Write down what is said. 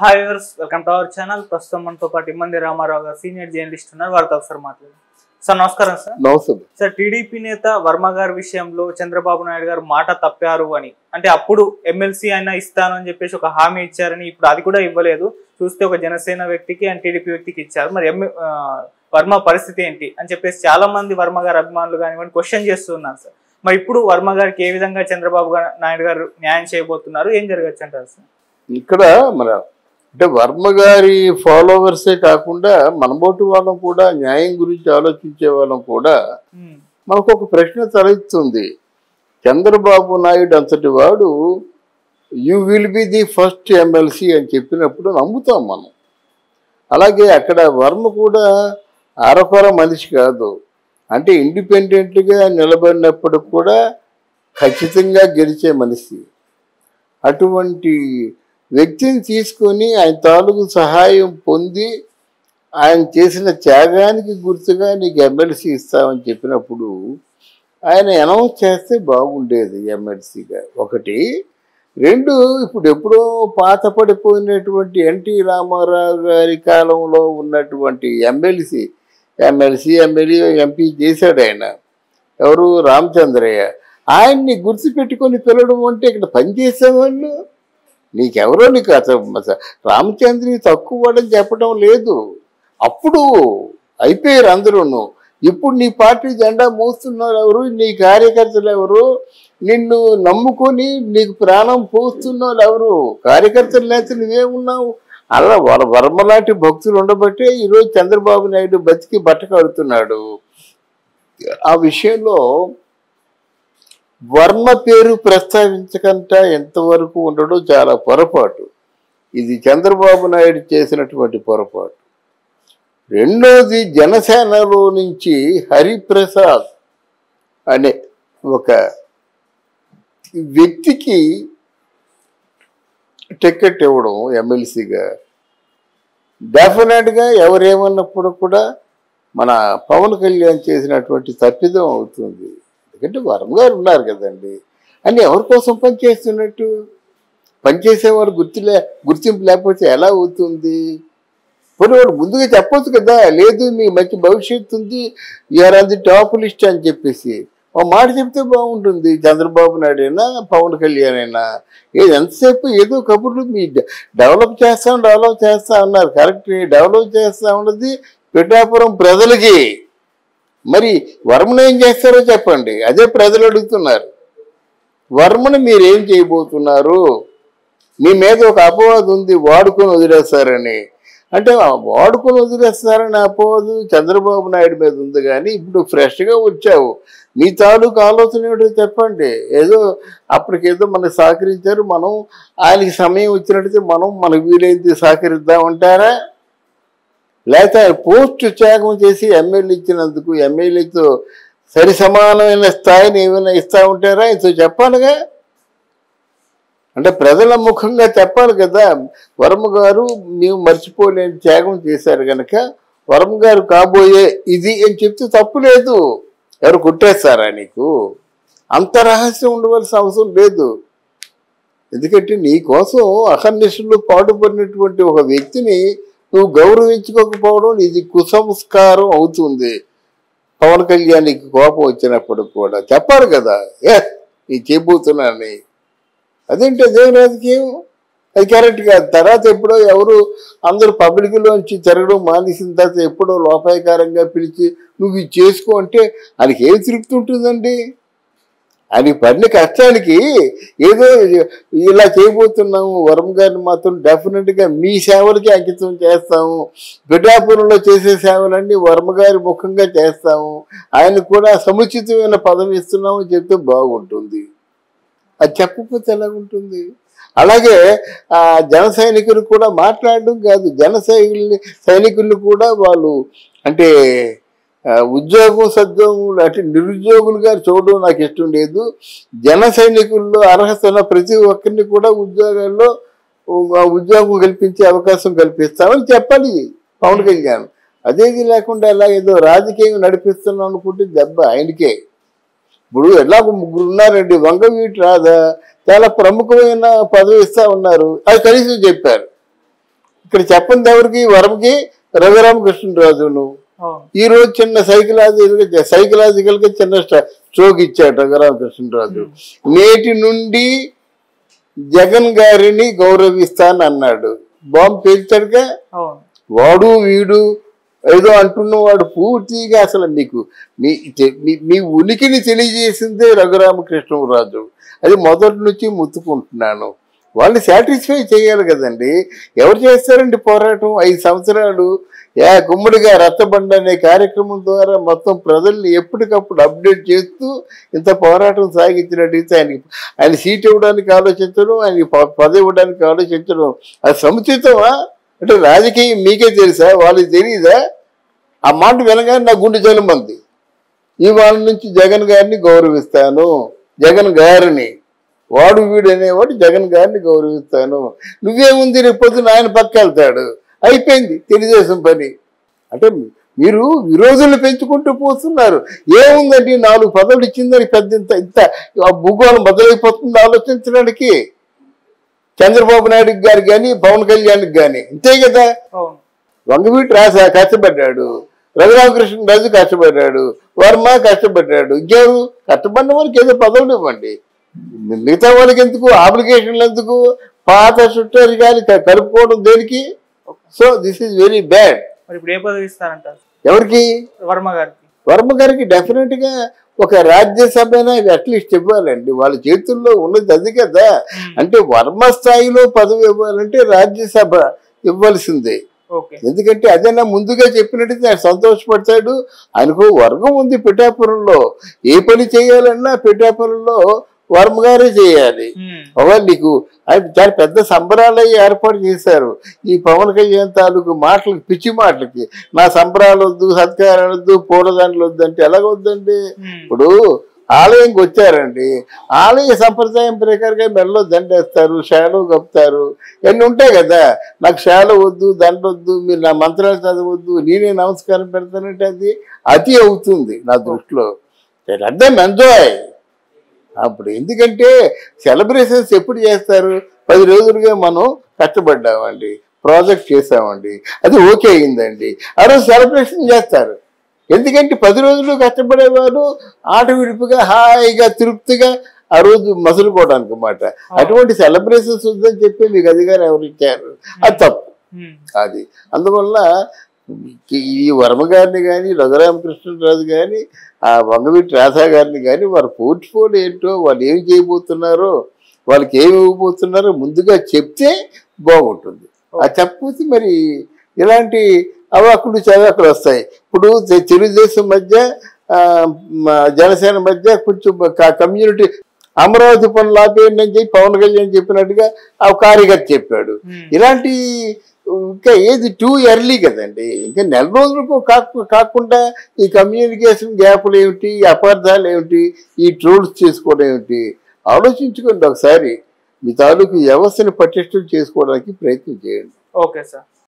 Hi viewers, welcome to our channel. ప్రస్తుతం మనతో పాటు ఇమ్మంది రామారావు గారు సీనియర్ జర్నలిస్ట్ ఉన్నారు. వారితో ఒకసారి మాట్లాడారు. సార్ నమస్కారం. సార్ టీడీపీ నేత వర్మ గారి విషయంలో చంద్రబాబు నాయుడు గారు మాట తప్పారు అని, అంటే అప్పుడు ఎమ్మెల్సీ అయినా ఇస్తాను అని చెప్పేసి ఒక హామీ ఇచ్చారని, ఇప్పుడు అది కూడా ఇవ్వలేదు. చూస్తే ఒక జనసేన వ్యక్తికి అండ్ టీడీపీ వ్యక్తికి ఇచ్చారు. మరి వర్మ పరిస్థితి ఏంటి అని చెప్పేసి చాలా మంది వర్మ గారి అభిమానులు కానివ్వండి క్వశ్చన్ చేస్తున్నారు సార్. మరి ఇప్పుడు వర్మ గారికి ఏ విధంగా చంద్రబాబు నాయుడు గారు న్యాయం చేయబోతున్నారు, ఏం జరగచ్చు అంటారు సార్? ఇక్కడ మన అంటే వర్మ గారి ఫాలోవర్సే కాకుండా మనబోటి వాళ్ళం కూడా న్యాయం గురించి ఆలోచించే వాళ్ళం కూడా మనకు ఒక ప్రశ్న తలెత్తుంది. చంద్రబాబు నాయుడు అంతటి వాడు you will be the first MLC అని చెప్పినప్పుడు నమ్ముతాం మనం. అలాగే అక్కడ వర్మ కూడా అరకొర మనిషి కాదు, అంటే ఇండిపెండెంట్గా నిలబడినప్పుడు కూడా ఖచ్చితంగా గెలిచే మనిషి. అటువంటి వ్యక్తిని తీసుకొని ఆయన తాలూకు సహాయం పొంది ఆయన చేసిన త్యాగానికి గుర్తుగా నీకు ఎమ్మెల్సీ ఇస్తామని చెప్పినప్పుడు ఆయన అనౌన్స్ చేస్తే బాగుండేది ఎమ్మెల్సీగా. ఒకటి. రెండు, ఇప్పుడు ఎప్పుడో పాత పడిపోయినటువంటి ఎన్టీ రామారావు గారి కాలంలో ఉన్నటువంటి ఎమ్మెల్యే ఎంపీ చేశాడు ఆయన, ఎవరు, రామచంద్రయ్య. ఆయన్ని గుర్తుపెట్టుకొని పిలవడం అంటే ఇక్కడ పనిచేసేవాళ్ళు నీకెవరో నీకు అసలు రామచంద్రని తక్కువ వాడని చెప్పడం లేదు. అప్పుడు అయిపోయారు అందరూను. ఇప్పుడు నీ పార్టీ జెండా మోస్తున్నారు ఎవరు, నీ కార్యకర్తలు ఎవరు, నిన్ను నమ్ముకొని నీకు ప్రాణం పోస్తున్న వాళ్ళు ఎవరు? కార్యకర్తలు లేకపోతే నువ్వేమున్నావు? అలా వర్మ లాంటి భక్తులు ఉండబట్టే ఈరోజు చంద్రబాబు నాయుడు బతికి బట్ట కడుతున్నాడు. ఆ విషయంలో వర్మ పేరు ప్రస్తావించకుండా ఎంతవరకు ఉండడం చాలా పొరపాటు. ఇది చంద్రబాబు నాయుడు చేసినటువంటి పొరపాటు. రెండోది, జనసేనలో నుంచి హరిప్రసాద్ అనే ఒక వ్యక్తికి టికెట్ ఇవ్వడం ఎమ్మెల్సీగా డెఫినెట్గా ఎవరేమన్నప్పుడు కూడా మన పవన్ కళ్యాణ్ చేసినటువంటి తప్పిదం అవుతుంది. ఎందుకంటే వర్మ గారు ఉన్నారు కదండి అని ఎవరి కోసం పనిచేస్తున్నట్టు? పనిచేసేవారు గుర్తింపు లేకపోతే ఎలా అవుతుంది? పోనీ వాడు ముందుగా చెప్పొచ్చు కదా, లేదు మీ మంచి భవిష్యత్తు ఉంది, you are on the top list అని చెప్పేసి ఒక మాట చెప్తే బాగుంటుంది. చంద్రబాబు నాయుడు అయినా పవన్ కళ్యాణ్ అయినా ఎంతసేపు ఏదో కబుర్లు మీ డెవలప్ చేస్తా ఉన్నారు. కరెక్ట్, డెవలప్ చేస్తా ఉన్నది పిఠాపురం ప్రజలకి. మరి వర్మను ఏం చేస్తారో చెప్పండి, అదే ప్రజలు అడుగుతున్నారు. వర్మను మీరేం చేయబోతున్నారు? మీ మీద ఒక అపవాదు ఉంది, వాడుకొని వదిలేస్తారని. అంటే వాడుకొని వదిలేస్తారని అపవాదు చంద్రబాబు నాయుడు మీద ఉంది. కానీ ఇప్పుడు ఫ్రెష్గా వచ్చావు, మీ తాలూకు ఆలోచన ఏమిటో చెప్పండి. ఏదో అప్పటికేదో మనకు సహకరించారు, మనం ఆయనకి సమయం వచ్చినట్టయితే మనకు వీలైతే సహకరిద్దామంటారా? లేకపోతే పోస్ట్ త్యాగం చేసి ఎమ్మెల్యే ఇచ్చినందుకు ఎమ్మెల్యేతో సరి సమానమైన స్థాయిని ఏమైనా ఇస్తా ఉంటారా? ఇంతో చెప్పాలిగా, అంటే ప్రజల ముఖంగా చెప్పాలి కదా. వర్మ గారు నీవు మర్చిపోలేని త్యాగం చేశారు కనుక వర్మ గారు కాబోయే ఇది అని చెప్తే తప్పు లేదు. ఎవరు కొట్టేస్తారా నీకు? అంత రహస్యం ఉండవలసిన అవసరం లేదు. ఎందుకంటే నీ కోసం అహర్నిశలు పాటుపడినటువంటి ఒక వ్యక్తిని నువ్వు గౌరవించుకోకపోవడం ఇది కుసంస్కారం అవుతుంది. పవన్ కళ్యాణ్కి కోపం వచ్చినప్పుడు కూడా చెప్పాలి కదా, నీ చేయబోతున్నానని. అదేంటి అదేం రాజకీయం? అది కరెక్ట్ కాదు. తర్వాత ఎప్పుడో ఎవరు అందరూ పబ్లిక్లోంచి తిరగడం మానేసిన తర్వాత ఎప్పుడో లోపాయకారంగా పిలిచి నువ్వు ఇది చేసుకో అంటే ఆయనకి ఏం తృప్తి ఉంటుందండి? ఆయన పడిన కష్టానికి ఏదో ఇలా చేయబోతున్నాము, వర్మ గారిని మాత్రం డెఫినెట్గా మీ సేవలకి అంకితం చేస్తాము, పిఠాపురంలో చేసే సేవలన్నీ వర్మ గారి ముఖంగా చేస్తాము, ఆయనకు కూడా సముచితమైన పదవి ఇస్తున్నాము అని చెప్తే బాగుంటుంది. అది చెప్పకపోతే ఎలాగుంటుంది? అలాగే జన సైనికులు కూడా మాట్లాడడం కాదు, సైనికులు కూడా వాళ్ళు అంటే ఉద్యోగం సద్యోగం అంటే నిరుద్యోగులుగా చూడడం నాకు ఇష్టం లేదు. జన సైనికుల్లో అర్హత ఉన్న ప్రతి ఒక్కరిని కూడా ఉద్యోగం కల్పించే అవకాశం కల్పిస్తామని చెప్పాలి పవన్ కళ్యాణ్. అదేది లేకుండా ఎలా ఏదో రాజకీయం నడిపిస్తున్నాం అనుకుంటే దెబ్బ ఆయనకే. ఇప్పుడు ఎలాగో ముగ్గురు ఉన్నారండి, వంగవీటి రాధా చాలా ప్రముఖమైన పదవి ఇస్తా ఉన్నారు, అది కనీసం చెప్పారు. ఇక్కడ చెప్పండి ఎవరికి, వరంకి రఘురామకృష్ణరాజును. ఈ రోజు చిన్న సైకలాజికల్ గా చిన్న స్ట్రోక్ ఇచ్చాడు రఘురామకృష్ణరాజు. నేటి నుండి జగన్ గారిని గౌరవిస్తాను అన్నాడు. బాంబు పేల్చాడుగా. వాడు వీడు ఏదో అంటున్నవాడు పూర్తిగా అసలు మీకు మీ ఉనికిని తెలియజేసిందే రఘురామకృష్ణరాజు. అది మొదటి నుంచి ముత్తుకుంటున్నాను. వాళ్ళని సాటిస్ఫై చేయాలి కదండి. ఎవరు చేస్తారండి పోరాటం? 5 సంవత్సరాలు గుమ్మడిగా రచ్చబండ అనే కార్యక్రమం ద్వారా మొత్తం ప్రజల్ని ఎప్పటికప్పుడు అప్డేట్ చేస్తూ ఇంత పోరాటం సాగించినట్టయితే ఆయన సీట్ ఇవ్వడానికి ఆలోచించడం, ఆయన పదవి ఇవ్వడానికి ఆలోచించడం అది సముచితమా? అంటే రాజకీయం మీకే తెలుసా, వాళ్ళకి తెలియదా? ఆ మాట వినగానే నా గుండె జలమంది. ఇవాళ నుంచి జగన్ గారిని గౌరవిస్తాను, జగన్ గారిని, వాడు వీడు అనేవాడు జగన్ గారిని గౌరవిస్తాను. నువ్వేముంది రేపు పొద్దున ఆయన పక్క వెళ్తాడు, అయిపోయింది తెలుగుదేశం పని. అంటే మీరు విరోధులు పెంచుకుంటూ పోతున్నారు. ఏముందండి 4 పదవులు ఇచ్చిందని పెద్ద ఇంత భూగోళం బదులైపోతుంది ఆలోచించడానికి. చంద్రబాబు నాయుడు గారు కానీ పవన్ కళ్యాణ్కి కానీ ఇంతే కదా. వంగవీటి రాజా కష్టపడ్డాడు, రఘురామకృష్ణరాజు కష్టపడ్డాడు, వర్మ కష్టపడ్డాడు. ఇంకెవరు కష్టపడిన వాళ్ళకి ఏదో పదవులు ఇవ్వండి. మిగతా వాళ్ళకి ఎందుకు అప్లికేషన్లు ఎందుకు? పాత చుట్టారు కానీ కలుపుకోవడం దేనికి? So this is very bad. ఇప్పుడు ఏ పదవి ఇస్తారంటారు? ఎవరికి? వర్మ గారికి. వర్మ గారికి డెఫినెట్ గా ఒక రాజ్యసభైనా అట్లీస్ట్ ఇవ్వాలండి. వాళ్ళ చేతుల్లో ఉన్నది అది కదా. అంటే వర్మ స్థాయిలో పదవి ఇవ్వాలంటే రాజ్యసభ ఇవ్వాల్సిందే. ఎందుకంటే అదైనా ముందుగా చెప్పినట్టయితే ఆయన సంతోషపడతాడు. ఆయనకు వర్గం ఉంది పిఠాపురంలో. ఏ పని చేయాలన్నా పిఠాపురంలో వర్మ గారే చేయాలి. ఒకవేళ నీకు చాలా పెద్ద సంబరాలు ఏర్పాటు చేశారు. ఈ పవన్ కళ్యాణ్ తాలూకు మాటలకి, పిచ్చి మాటలకి నా సంబరాలు వద్దు, సత్కారాలు వద్దు, పూలదండలు వద్దు అంటే ఎలాగొద్దండి? ఇప్పుడు ఆలయంకి వచ్చారండి, ఆలయ సంప్రదాయం ప్రకారంగా మెడలో దండేస్తారు, షాలో కప్పుతారు, ఇవన్నీ ఉంటాయి కదా. నాకు షాలో వద్దు, దండ వద్దు, మీరు నా మంత్రాలు చదవద్దు, నేనే నమస్కారం పెడతానంటే అది అతి అవుతుంది నా దృష్టిలో. అర్థం ఎంజాయ్. అప్పుడు ఎందుకంటే సెలబ్రేషన్స్ ఎప్పుడు చేస్తారు? 10 రోజులుగా మనం కష్టపడ్డామండి, ప్రాజెక్ట్ చేసామండి, అది ఓకే అయిందండి, ఆ రోజు సెలబ్రేషన్ చేస్తారు. ఎందుకంటే 10 రోజులు కష్టపడేవారు ఆట విడుపుగా హాయిగా తృప్తిగా ఆ రోజు మసులుకోవడానికి అన్నమాట. అటువంటి సెలబ్రేషన్స్ వద్దని చెప్పి మీకు అధికారం ఎవరు ఇచ్చారు? అది తప్పు. అది అందువల్ల ఈ వర్మ గారిని కానీ, రఘురామకృష్ణరాజు కానీ, ఆ వంగవీటి రాధా గారిని కానీ వారి పోర్ట్ఫోలియో ఏంటో, వాళ్ళు ఏం చేయబోతున్నారో, వాళ్ళకి ఏమి ఇవ్వబోతున్నారో ముందుగా చెప్తే బాగుంటుంది. అది చెప్పకపోతే మరి ఇలాంటి అవాకులు చవాకులు వస్తాయి. ఇప్పుడు తెలుగుదేశం మధ్య జనసేన మధ్య కొంచెం కమ్యూనిటీ అమరావతి పనులు ఆపేయండి అని చెప్పి పవన్ కళ్యాణ్ చెప్పినట్టుగా ఆ కార్యకర్త చెప్పాడు. ఇలాంటి ఇంకా ఏది టూ ఎర్లీ కదండి. ఇంకా 4 రోజులకు కాకుండా ఈ కమ్యూనికేషన్ గ్యాప్లు ఏమిటి, ఈ అపార్థాలు ఏమిటి, ఈ ట్రోల్స్ చేసుకోవడం ఏమిటి? ఆలోచించుకోండి ఒకసారి. మీ తాలూకు వ్యవస్థను పటిష్టం చేసుకోవడానికి ప్రయత్నం చేయండి. Okay sir.